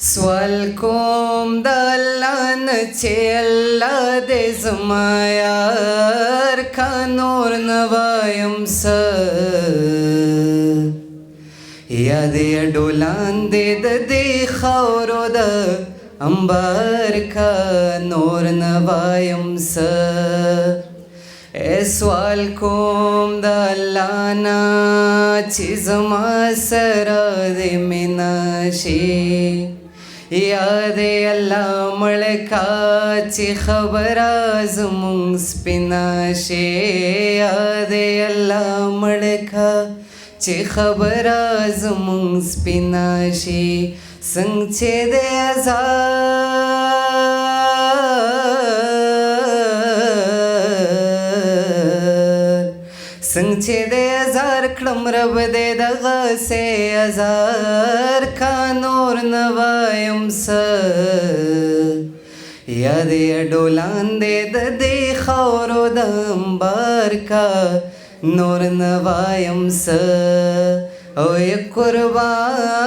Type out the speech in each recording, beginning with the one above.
سوال کوم د الله نه چې الله دې زما یار کا نور نه وایم څه یا دې ډولاندې د دې خاورو د امبار کا نور نه وایم څه سوال کوم د الله نه چې زما سره دې مینه شي یاد الله مړکا چې خبره زمونږ سپینه شي یاد الله مړکا چې خبره زمونږ سپینه شي څنګه چې د څنګه چې د هزار کړم رب دې دغه سه هزار کا نور نه وایم څه یا دې ډولاندې د دې خاورو د امبار کا نور نه وایم څه او قربان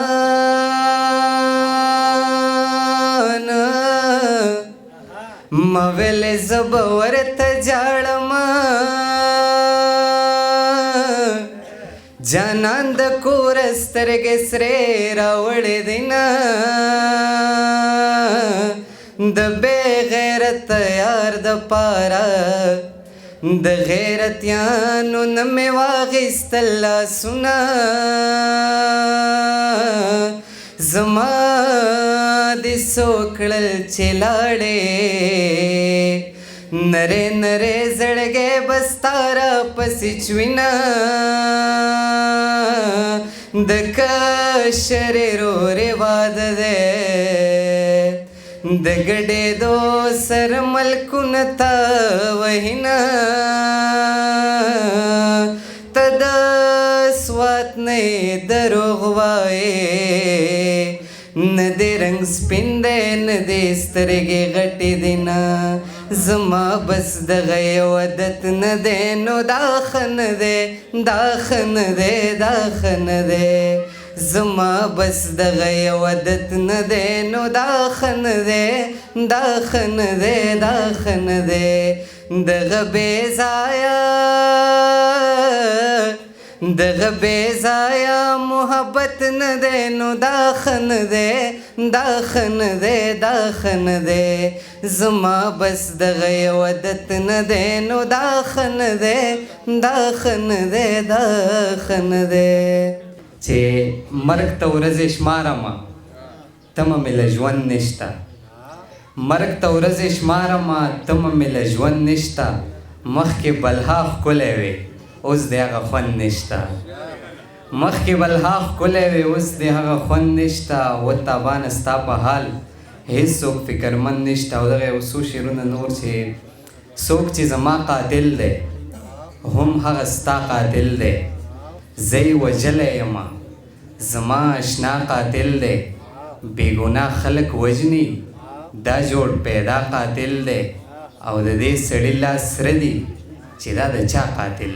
ما ویلې زه به ورته جاړم جانان د کور سترګې سرې راوړې دینه د بې غیرت یار د پاره د غیرتیانو نه مې واخیستل لاسونه زما دې څو کړل چې لاړې نره نره زړګې بستاره پسې چوینه د کشر رورې واده دی د ګډېدو سر ملکونه ته وهینه ته د سوات نه دروغ وایې نه دې رنګ سپین دی نه دې سترګې غټې دي نه زما بس دغه یو عادت نه دی نو دا ښه نه دی دا ښه نه دی دا ښه نه دی زما بس دغه یو عادت نه دی نو دا ښه نه دی دا ښه نه دی دا ښه نه دی دغه بې ځایه دغه بې ځایه محبت نه دی نو دا ښه نه دی دا ښه نه دی دا ښه نه دی زما بس دغه یو عادت نه دی نو دا ښه نه دی دا ښه نه دی دا ښه نه دی چې مرګ ته ورځې شمارمه تمه مې له ژوند نشته مرګ ته ورځې شمارمه تمه مې له ژوند نشته مخکې بلها ښکلی وې اوس د هغه خوند نشته مخکې بلها ښکلی وې اوس د هغه خوند نشته و تابانه ستا په حال هېڅوک فکرمند نشته او دغه یو څو شعرونه نور چې څوک چې زما قاتل دی هم هغه ستا قاتل دی زه یې وژلی یمه زما اشنا قاتل دی بېګناه خلک وژني دا جوړ پیدا قاتل دی او د دې سړي لاس سره دي چې دا د چا قاتل